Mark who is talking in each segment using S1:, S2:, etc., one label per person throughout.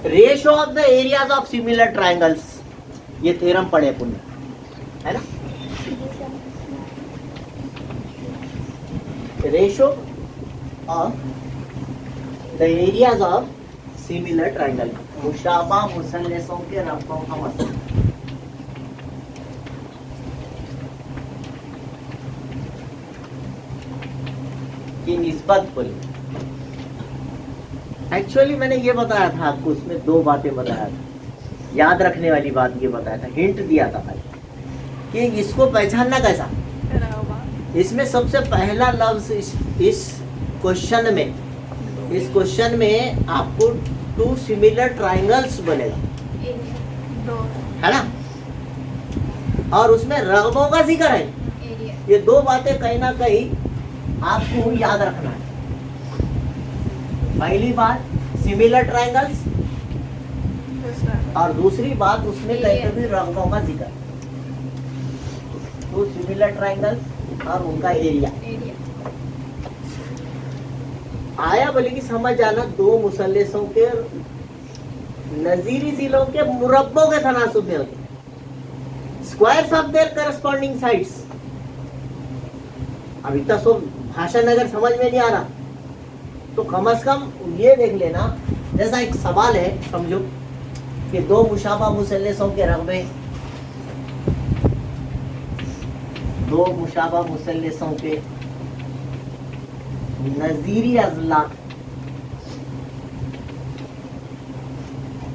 S1: Ratio of the areas of similar triangles, ये theorem पढ़े पुण्य, है ना। Ratio of the areas of similar triangle, मुशाबा मुसल्लसों के रब्तों का मसला। की निस्बत बोली। एक्चुअली मैंने ये बताया था आपको, उसमें दो बातें बताया था, याद रखने वाली बात ये बताया था, हिंट दिया था भाई कि इसको पहचानना कैसा। इसमें सबसे पहला लफ्ज इस क्वेश्चन में आपको टू सिमिलर ट्राइंगल्स बनेगा, है ना, और उसमें रगबों का जिक्र है। ये दो बातें कहीं ना कहीं आपको याद रखना है। पहली बात सिमिलर ट्राइंगल्स, और दूसरी बात उसमें कहीं कभी रगबों का जिक्र। तो सिमिलर ट्राइंगल्स और उनका एरिया आया, बोले कि समझ जाना दो मुसल्लसों के नजीरी जिलों के मुरब्बों के तनासुब में होते, squares of their corresponding sides. अब इतना सब भाषण अगर समझ में नहीं आ रहा तो कम से कम ये देख लेना, जैसा एक सवाल है समझो कि दो मुशाबा मुसल्लसों के रगबे, दो मुशाबा मुसल्लसों के नजीरी अजला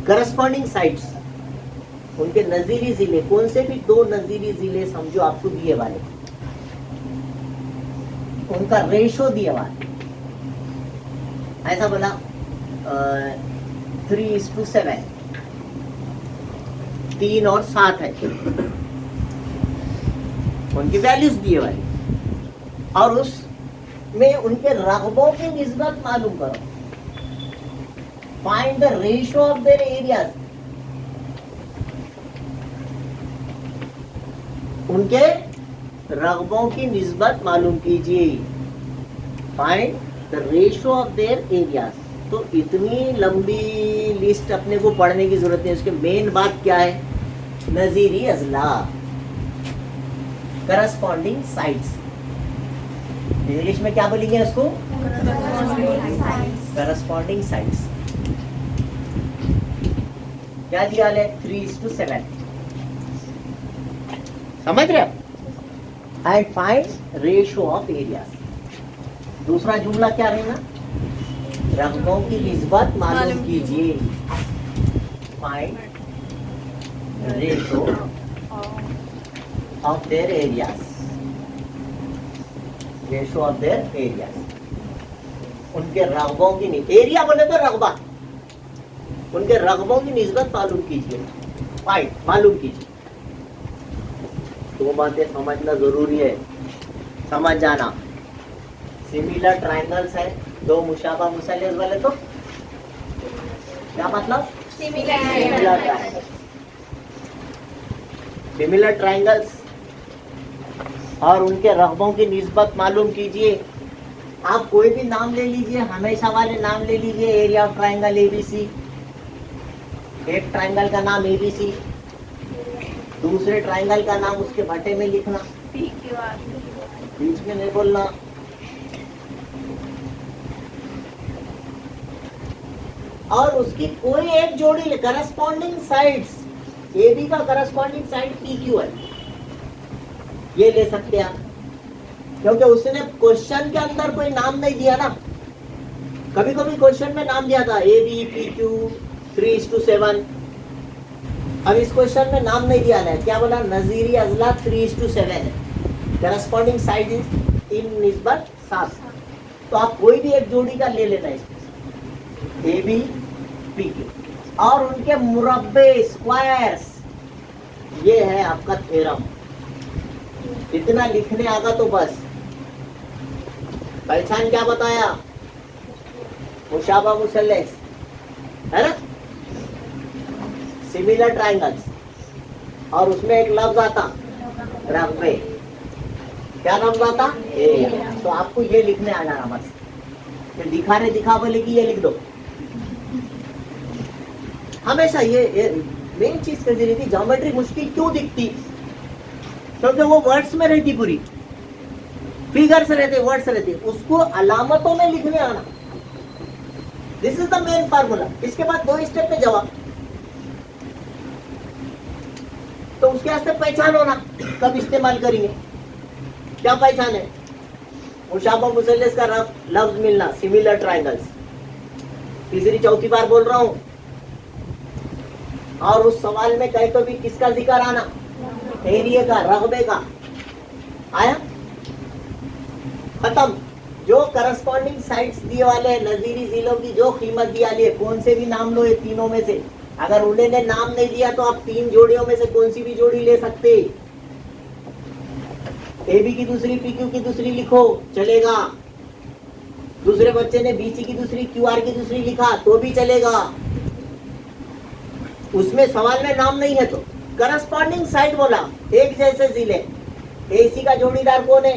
S1: करस्पॉन्डिंग साइड्स, उनके नजीरी जिले, कौन से भी दो नजीरी जिले समझो आपको दिए वाले, उनका रेशो दिए वाले, ऐसा बोला 3:7, 3 और 7 है, उनकी वैल्यूज दिए वाली, और उसमें उनके रगबों की निस्बत मालूम करो। Find the ratio of their areas, उनके रगबों की निस्बत मालूम कीजिए। Find the ratio of their areas. तो इतनी लंबी लिस्ट अपने को पढ़ने की जरूरत नहीं, उसके मेन बात क्या है, नजीरी अजला, करस्पॉन्डिंग साइड्स। इंग्लिश में क्या बोलेंगे उसको, करस्पॉन्डिंग साइड्स। क्या दिया है 3:7, समझ रहे हो। And find ratio of area. दूसरा जुमला क्या रहेगा, रकबों की निस्बत मालूम कीजिए। Find ratio of their areas, ratio of their areas, उनके रकबों की, एरिया बोले तो रकबा, उनके रकबों की निस्बत मालूम कीजिए। फाइंड मालूम कीजिए। दो बातें समझना जरूरी है, समझ जाना। सिमिलर ट्राइंगल्स है, दो मुशाबा मुसल्लस वाले, तो क्या मतलब, सिमिलर ट्राइंगल्स और उनके रकबों की निस्बत मालूम कीजिए। आप कोई भी नाम ले लीजिए, हमेशा वाले नाम ले लीजिए, एरिया ऑफ ट्राइंगल एबीसी, एक ट्राइंगल का नाम एबीसी, दूसरे ट्राइंगल का नाम उसके भट्टे में लिखना, बीच में नहीं बोलना। और उसकी कोई एक जोड़ी करस्पॉन्डिंग साइड्स, एबी का करस्पॉन्डिंग साइड पीक्यू है, ये ले सकते हैं आप, क्योंकि उसने क्वेश्चन के अंदर कोई नाम नहीं दिया ना। कभी कभी क्वेश्चन में नाम दिया था एबी पीक्यू 3:7, अब इस क्वेश्चन में नाम नहीं दिया है, क्या बोला, नजीरी अजला 3:7 है, करस्पॉन्डिंग साइड इन निस्बत 7। तो आप कोई भी एक जोड़ी का ले लेना इसमें, ए बी पी क्यू, और उनके मुरब्बे स्क्वायर्स, ये है आपका थ्योरम। इतना लिखने आगा तो बस। पहचान क्या बताया, मुशाबा मुसल्लस, है ना, सिमिलर ट्राइंगल्स, और उसमें एक लफ्ज आता रकबे, क्या लफ्ज आता, एरिया। तो आपको ये लिखने आ जाना बस, फिर दिखा बोले कि ये लिख दो, हमेशा ये मेन चीज कैसी रहती, ज्योमेट्री मुश्किल क्यों दिखती, क्योंकि वो वर्ड्स में रहती, पूरी फिगर्स रहते, वर्ड्स रहते, उसको अलामतों में लिखने आना, this is the main formula. इसके बाद 2 स्टेप में जवाब, तो उसके वास्ते पहचान होना, कब इस्तेमाल करेंगे, क्या पहचान है, मुशाबा मुसल्लस का लफ्ज मिलना, सिमिलर ट्रायंगल्स, तीसरी चौथी बार बोल रहा हूं, और उस सवाल में कहीं तो भी किसका जिक्र आना, एरिया का, रगबे का आया, खत्म। जो करस्पॉन्डिंग साइट्स दिए वाले हैं, नजीरी जिलों की जो कीमत दिया लिए, कौन से भी नाम लो ये तीनों में से, अगर उन्होंने नाम नहीं दिया तो आप 3 जोड़ियों में से कौन सी भी जोड़ी ले सकते, एबी की दूसरी पीक्यू की दूसरी लिखो चलेगा, दूसरे बच्चे ने बीसी की दूसरी क्यूआर की दूसरी लिखा तो भी चलेगा, उसमें सवाल में नाम नहीं है तो। करस्पॉन्डिंग साइड बोला, एक जैसे जिले, एसी का जोड़ीदार कौन है,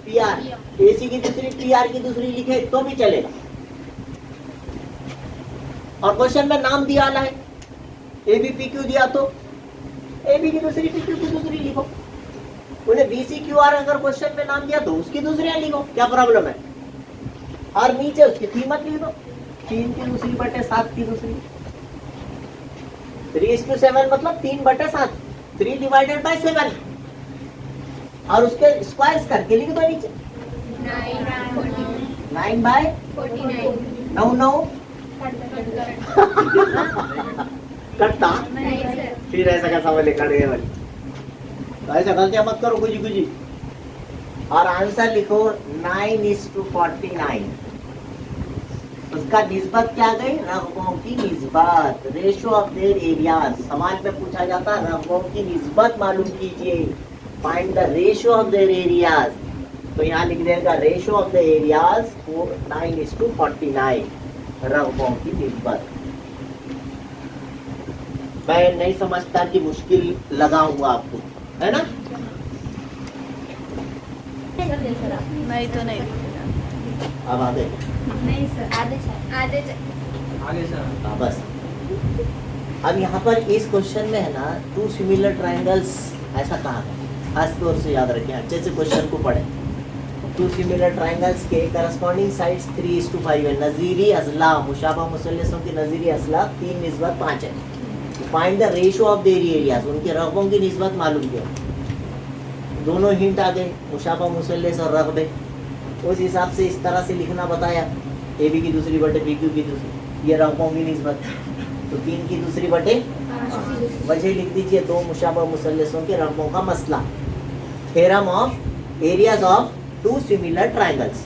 S1: पीआर, एसी की दूसरी पीआर की दूसरी लिखे तो भी चलेगा, और क्वेश्चन में नाम दिया है, एबी पीक्यू दिया तो एबी की दूसरी पीक्यू की दूसरी लिखो, उन्हें बीसी क्यूआर अगर क्वेश्चन में नाम दिया तो उसकी दूसरी लिखो, क्या प्रॉब्लम है, और नीचे उसकी कीमत लिख दो, 3 की दूसरी बटे 7 की दूसरी, 3:7 मतलब 3/7, 3 डिवाइडेड बाय 7, और उसके स्क्वायर्स करके लिख दो नीचे, 9/49, 9 कटता, फिर ऐसा कैसा बोले कट गए वाली, तो ऐसा गलतियां मत करो कुछ कुछ, और आंसर लिखो 9:49, उसका निस्बत क्या गई, रकबों की निस्बत, रेशो ऑफ देयर एरियाज, सवाल में पूछा जाता है रकबों की निस्बत मालूम कीजिए, find the ratio of their areas, तो यहाँ लिख देगा रेशो ऑफ द एरियाज 9:49, रकबों की निस्बत। मैं नहीं समझता कि मुश्किल लगाऊंगा आपको, है ना,
S2: नहीं तो नहीं,
S1: अब आगे
S2: नहीं सर, आधे
S1: हाँ बस। अब यहाँ पर इस क्वेश्चन में है ना 2 सिमिलर ट्रायंगल्स ऐसा कहा है, खास तौर से याद रखें, अच्छे से क्वेश्चन को पढ़ें। 2 सिमिलर ट्रायंगल्स के करस्पॉन्डिंग साइड्स 3:5 है, नजीरी अजला, मुशाबा मुसल्लसों की नजीरी अजला 3:5 है, find the ratio of their areas, उनके रकबों की निस्बत मालूम करो, दोनों हिंट आ गए, मुशाबा मुसल्लस और रकबे, उस हिसाब से इस तरह से लिखना बताया, एबी की दूसरी बटे पीक्यू की दूसरी, ये रकबों की निस्बत, तो 3 की दूसरी बटे, वजह लिख दीजिए 2 मुशाबा मुसल्लसों के रकबों का मसला, theorem of areas of 2 similar triangles,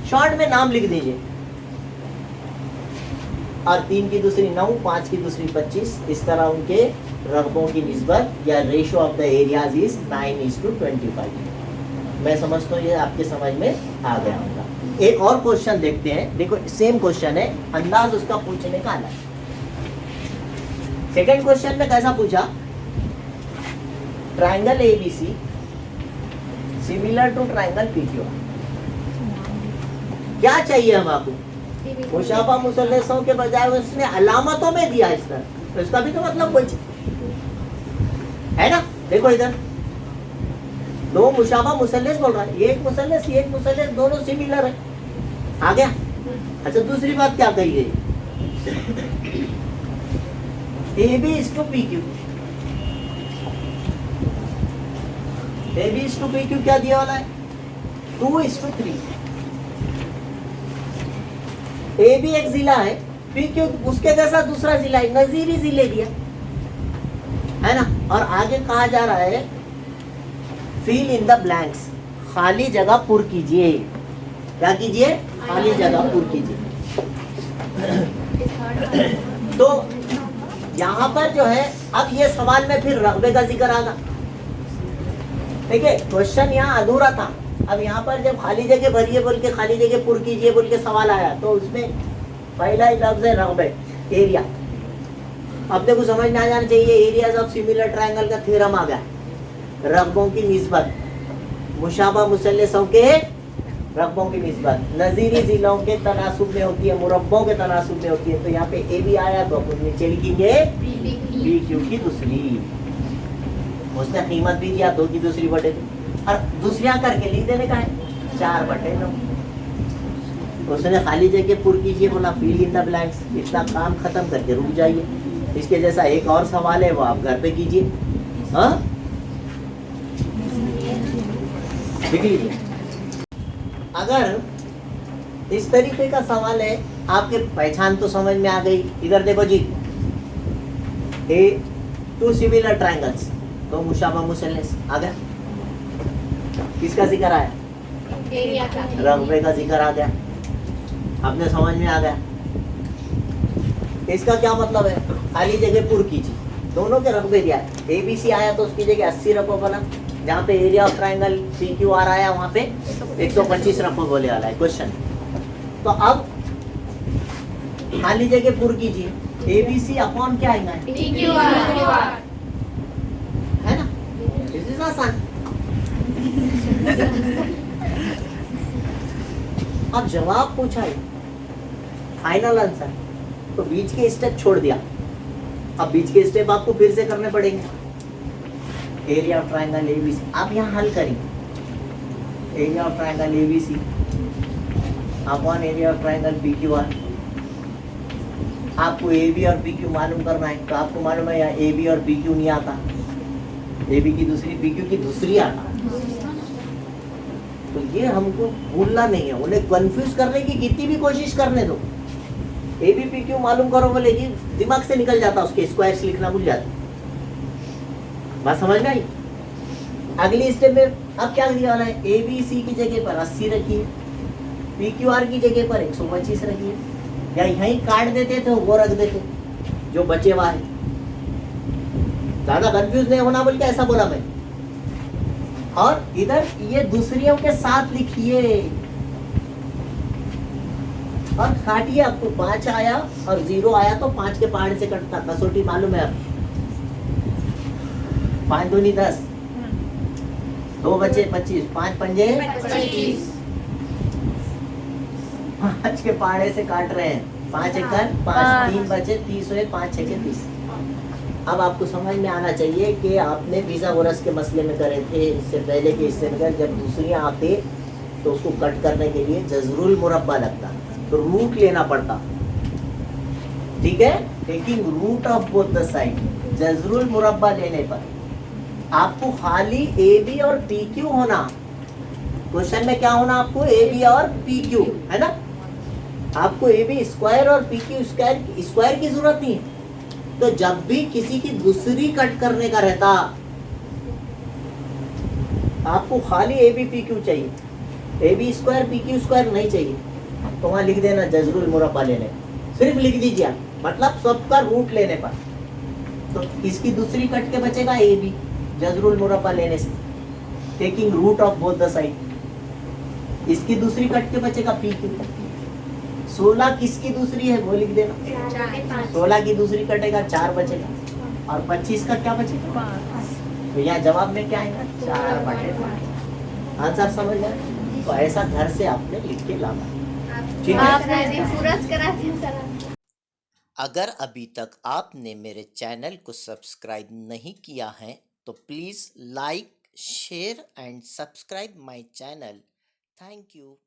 S1: short में नाम लिख दीजिए, और 3 की दूसरी 9, 5 की दूसरी 25, इस तरह उनके रकबों की निस्बत या ratio of the areas is 9:25। मैं समझता हूँ ये आपके समझ में आ गया होगा। एक और क्वेश्चन देखते हैं, देखो सेम क्वेश्चन है, अंदाज उसका पूछने का अलग। सेकंड क्वेश्चन में कैसा पूछा, triangle ABC similar to triangle PQR, क्या चाहिए हम आपको, मुशाबा मुसल्लसों के बजाय उसने अलामतों में दिया इस तरह, तो इसका भी तो मतलब कुछ है ना, देखो इधर 2 मुशाबा मुसल्लस बोल रहा है, ये एक मुसल्लस ये एक मुसल्लस, दोनों सिमिलर है, आ गया। अच्छा दूसरी बात क्या कही गई, AB is to PQ, AB is to PQ क्या दिया वाला है, 2:3, AB एक जिला है, PQ उसके जैसा दूसरा जिला है, नजीरी जिले दिया है ना, और आगे कहा जा रहा है फिल इन द ब्लैंक्स, खाली जगह पुर कीजिए, क्या कीजिए, खाली जगह पुर कीजिए। तो यहाँ पर जो है, अब ये सवाल में फिर रकबे का जिक्र आगा, देखिए क्वेश्चन यहाँ अधूरा था, अब यहाँ पर जब खाली जगह भरिए बोल के, खाली जगह पुर कीजिए बोल के सवाल आया, तो उसमें पहला ही लफ्ज है रकबे, एरिया। अब देखो समझ में आ जाना चाहिए, एरियाज ऑफ सिमिलर ट्रायंगल का थ्योरम आ गया, रकबों की निस्बत, मुशाबा मुसल्लसों के रकबों की निस्बत नज़ीरी जिलों के तनासुब में होती है, मुरब्बों के तनासुब में होती है। तो यहाँ पे ए बी आया तो अपन नीचे लिखेंगे बी क्यू की दूसरी। उसने कीमत भी दिया 2 की दूसरी बटे 2 और दूसरा करके लिख देने का है 4/9। उसने खाली जगह पुर कीजिए, बोला फिल इन द ब्लैंक्स। इतना काम खत्म करके रुक जाइए। इसके जैसा एक और सवाल है, वो आप घर पे कीजिए। हाँ, लिख लीजिए। अगर इस तरीके का सवाल है, आपके पहचान तो समझ में आ गई। इधर देखो जी, ए 2 सिमिलर ट्रायंगल्स, तो मुशाबा मुसल्लस आ गया। किसका जिक्र आया? रकबे का जिक्र आ गया। आपने समझ में आ गया। इसका क्या मतलब है? खाली जगह पुर कीजिए, दोनों के रकबे दिया है। ए बी सी आया तो उसकी जगह 80 रकबा बना। जहाँ पे area of triangle P Q R आया वहाँ पे 125 रकबा बोले वाला है क्वेश्चन। तो अब खाली जगह पुर कीजिए, ए बी सी अपॉन क्या आएगा? है ना, इस आसान। अब जवाब पूछा है, फाइनल आंसर, तो बीच के स्टेप छोड़ दिया। अब बीच के स्टेप आपको फिर से करने पड़ेंगे। एरिया ऑफ ट्रायंगल एबीसी, आप यहाँ हल करेंगे। Area of triangle ABC upon area of triangle PQR. आपको ए बी और पी क्यू मालूम करना है, तो आपको मालूम है यहाँ ए बी और पी क्यू नहीं आता, ए बी की दूसरी पी क्यू की दूसरी आता। तो ये हमको भूलना नहीं है, उन्हें कंफ्यूज करने की कितनी भी कोशिश करने दो। ए बी पी क्यू मालूम करो बोलेगी, दिमाग से निकल जाता, उसके स्क्वायर्स लिखना भूल जाते। बात समझ में आई? अगली स्टेप में अब क्या दिया वाला है? ए बी सी की जगह पर 80 रखिए, पी क्यू आर की जगह पर 125 रखिए, या यहीं काट देते थे वो रख देते जो बचे हुआ है। ज्यादा कंफ्यूज नहीं होना बोल के ऐसा बोला मैं। और इधर ये दूसरियों के साथ लिखिए और काटिए। आपको 5 आया और 0 आया तो 5 के पहाड़ से कटता, कसौटी मालूम है आपको। 5 दूनी 10, 2 बचे 25, 5 पंजे 25। 5 के पहाड़े से काट रहे हैं, 5 एकड़ 5, 3 बचे 30 हुए, 5 6 के 30। अब आपको समझ में आना चाहिए कि आपने पिथागोरस के मसले में करे थे, इससे पहले के हिस्से में जब दूसरियां आते तो उसको कट करने के लिए जजरुल मुरब्बा लगता, तो रूट लेना पड़ता। ठीक है, taking root of both the side. जजरुल मुरब्बा लेने पर आपको खाली ए बी और पी क्यू होना। क्वेश्चन में क्या होना आपको? ए बी और पी क्यू, है ना। आपको ए बी स्क्वायर और पी क्यू स्क्वायर की जरूरत नहीं है। तो जब भी किसी की दूसरी कट करने का रहता, आपको खाली ए बी पी क्यू चाहिए, A B square P Q square नहीं चाहिए। तो वहां लिख देना जजरुल मुरब्बा लेने, सिर्फ लिख दीजिए, मतलब सबका रूट लेने पर। तो इसकी दूसरी कट के बचेगा ए बी, जजरुल मुरब्बा लेने से, taking root of both the side. इसकी दूसरी कट के बचेगा पी क्यू। 16 किसकी दूसरी है वो लिख देना, 16 की दूसरी कटेगा 4 बचेगा, और 25 का क्या बचेगा? तो यहाँ जवाब में क्या आएगा? 4/5। आंसर समझ आए? तो ऐसा घर से आपने लिख के लाना, ठीक है। अगर अभी तक आपने मेरे चैनल को सब्सक्राइब नहीं किया है तो please like, share and subscribe my channel. Thank you.